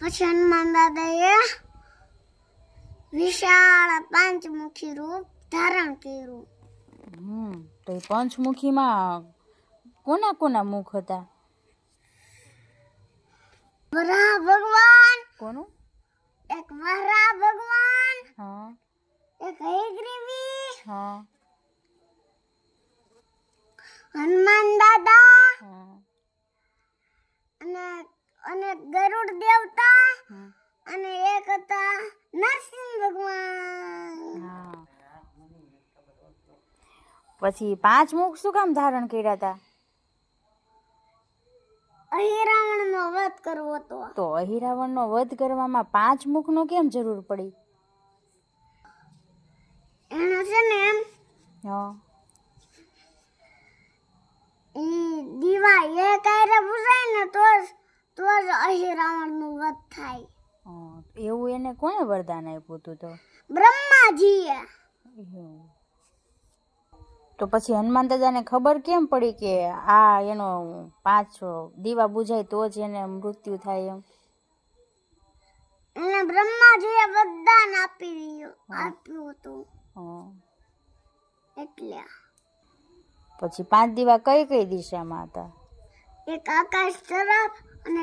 પછી હનુમાન દાદાએ વિશાળ પાંચમુખી રૂપ ધારણ કર્યું. તો એ પંચમુખીમાં કોના કોના મુખ હતા? વરાહ ભગવાન, કોનું? એક વરાહ ભગવાન, હા એક હયગ્રીવી, હા હનુમાન દાદા હા અને અને ગરુડ દેવતા હા. અને એક હતા નરસિંહ ભગવાન. હા. પછી પાંચ મુખ શું કામ ધારણ કર્યા હતા? અહિરાવણનો વધ કરવો હતો. તો અહિરાવણનો વધ કરવામાં પાંચ મુખનો કેમ જરૂર પડી? એને છે ને હા દીવા એક આયરે બુઝાય ને તો જ અહિરાવણનું વધ થાય. એવું એને કોણે વરદાન આપ્યું હતું? તો બ્રહ્માજીએ. તો પછી હનુમાન દાદાને ખબર કેમ પડી કે આ એનો 5 દીવા બુઝાય તો જ એને મૃત્યુ થાય એમ? એને બ્રહ્માજીએ વરદાન આપ્યું હતું એટલે. પછી 5 દીવા કઈ કઈ દિશામાં હતા? એક આકાશ તરફ અને